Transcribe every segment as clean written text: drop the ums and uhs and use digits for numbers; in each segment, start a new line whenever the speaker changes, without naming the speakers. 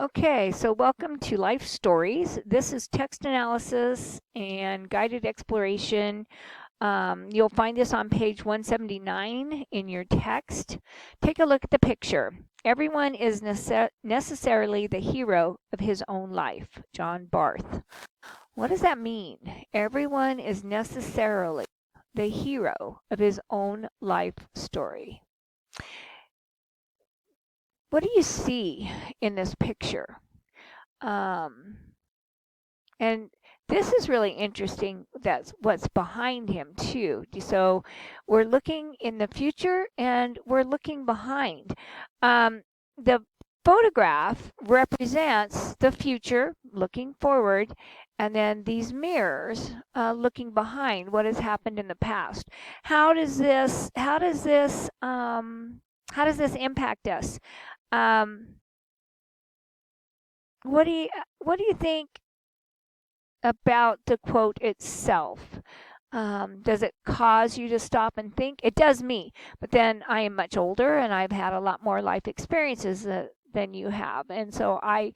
Okay, so welcome to Life Stories. This is text analysis and guided exploration. You'll find this on page 179 in your text. Take a look at the picture. Everyone is necessarily the hero of his own life. John Barth. What does that mean? Everyone is necessarily the hero of his own life story. What do you see in this picture? Um, and this is really interesting. That's what's behind him too. So we're looking in the future and we're looking behind. The photograph represents the future, looking forward, and then these mirrors looking behind what has happened in the past. How does this? How does this impact us? Um, what do you what do you think about the quote itself? Does it cause you to stop and think? It does me, but then I am much older and I've had a lot more life experiences than you have, and so I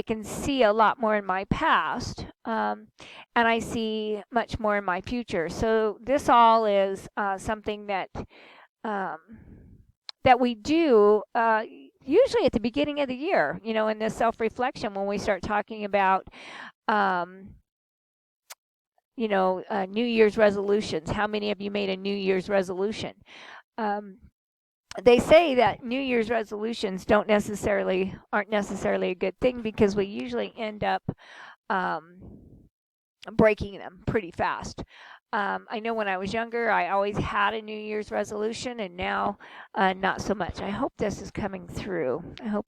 can see a lot more in my past, and I see much more in my future. So this all is something um, that we do usually at the beginning of the year. In this self-reflection when we start talking about um, New Year's resolutions. How many of you made a New Year's resolution? Um, they say that New Year's resolutions aren't necessarily a good thing because we usually end up um, breaking them pretty fast. I know when I was younger, I always had a New Year's resolution, and now not so much. I hope this is coming through. I hope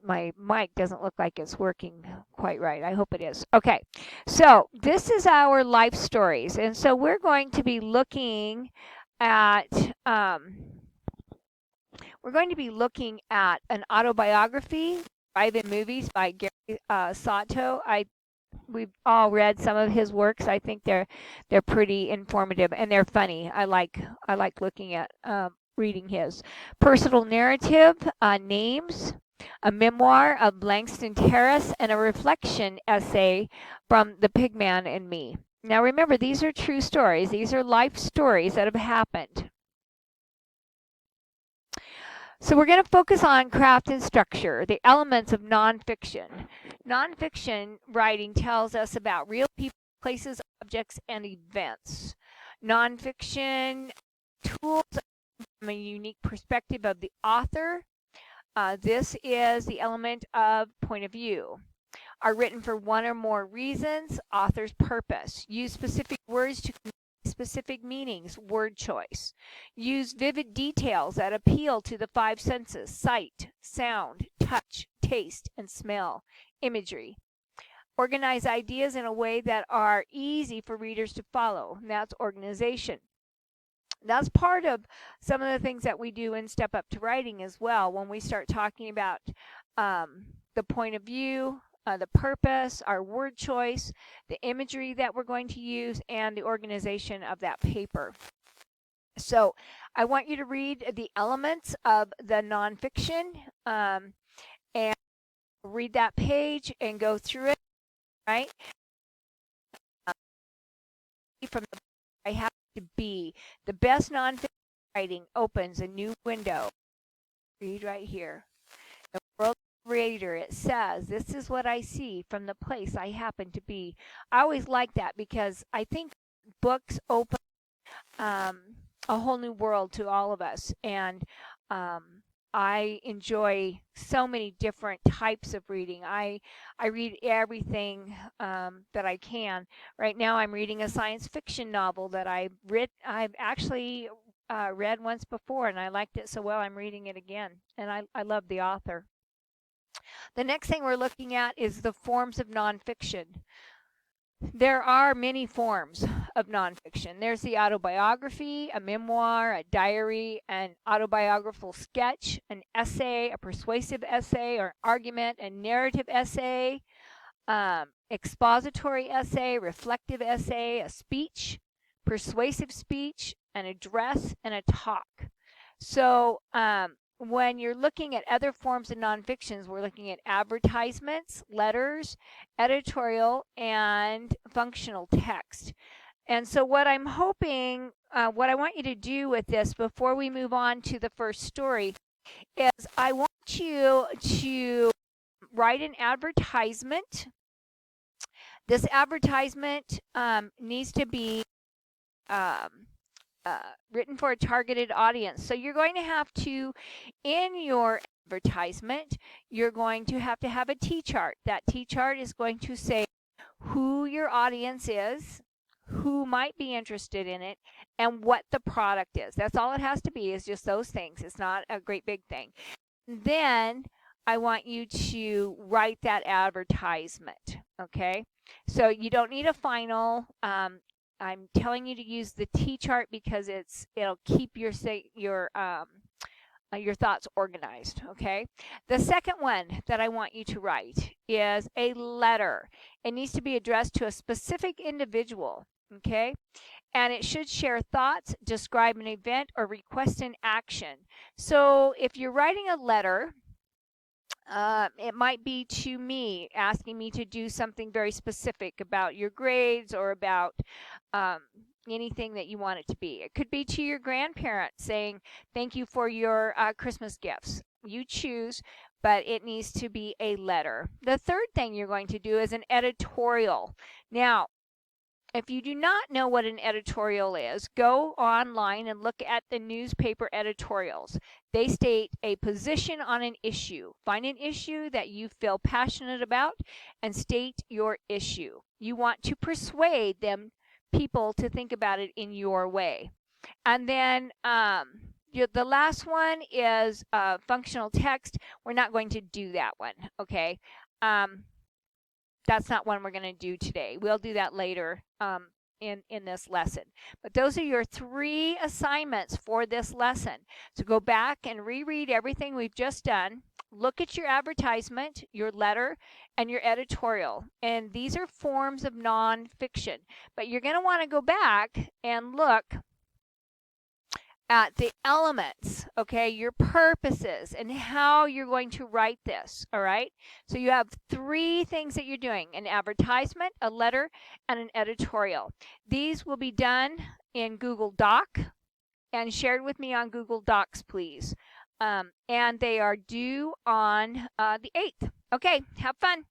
my mic doesn't look like it's working quite right. I hope it is. Okay, so this is our life stories. And so we're going to be looking at an autobiography, Drive-In Movies by Gary Sato. We've all read some of his works. I think they're pretty informative and they're funny. I like looking at reading his personal narrative, names, a memoir of Langston Terrace, and a reflection essay from The Pigman and Me. Now remember, these are true stories. These are life stories that have happened. So we're going to focus on craft and structure, the elements of nonfiction. Nonfiction writing tells us about real people, places, objects, and events. Nonfiction tools from a unique perspective of the author. This is the element of point of view. Are written for one or more reasons. Author's purpose. Use specific words to convey specific meanings. Word choice. Use vivid details that appeal to the five senses: sight, sound, touch, taste, and smell. Imagery. Organize ideas in a way that are easy for readers to follow. And that's organization. That's part of some of the things that we do in Step Up to Writing as well when we start talking about the point of view, the purpose, our word choice, the imagery that we're going to use, and the organization of that paper. So I want you to read the elements of the nonfiction and read that page and go through it, right? From the I have to be. The best nonfiction writing opens a new window. Read right here. The world creator, it says, this is what I see from the place I happen to be. I always like that because I think books open um, a whole new world to all of us. And I enjoy so many different types of reading. I read everything that I can. Right now, I'm reading a science fiction novel that I've actually read once before, and I liked it so well. I'm reading it again, and I love the author. The next thing we're looking at is the forms of nonfiction. There are many forms of nonfiction. There's the autobiography, a memoir, a diary, an autobiographical sketch, an essay, a persuasive essay or argument, a narrative essay, expository essay, reflective essay, a speech, persuasive speech, an address, and a talk. So when you're looking at other forms of nonfictions, we're looking at advertisements, letters, editorial, and functional text. And so what I'm hoping, what I want you to do with this before we move on to the first story is I want you to write an advertisement. This advertisement needs to be written for a targeted audience. So you're going to have to, in your advertisement, you're going to have a T-chart. That T-chart is going to say who your audience is, who might be interested in it, and what the product is. That's all it has to be, is just those things. It's not a great big thing. Then I want you to write that advertisement, okay? So you don't need a final. I'm telling you to use the T-chart because it'll keep your thoughts organized, okay? The second one that I want you to write is a letter. It needs to be addressed to a specific individual, okay? And it should share thoughts, describe an event, or request an action. So if you're writing a letter, it might be to me, asking me to do something very specific about your grades or about anything that you want it to be. It could be to your grandparents saying, thank you for your Christmas gifts. You choose, but it needs to be a letter. The third thing you're going to do is an editorial. Now, if you do not know what an editorial is, go online and look at the newspaper editorials. They state a position on an issue. Find an issue that you feel passionate about and state your issue. You want to persuade people to think about it in your way. And then the last one is functional text. We're not going to do that one, okay? That's not one we're going to do today. We'll do that later in this lesson. But those are your 3 assignments for this lesson. So go back and reread everything we've just done. Look at your advertisement, your letter, and your editorial. And these are forms of nonfiction. But you're going to want to go back and look at the elements, okay, your purposes, and how you're going to write this, all right? So you have 3 things that you're doing: an advertisement, a letter, and an editorial. These will be done in Google Doc and shared with me on Google Docs, please. And they are due on the 8th. Okay, have fun.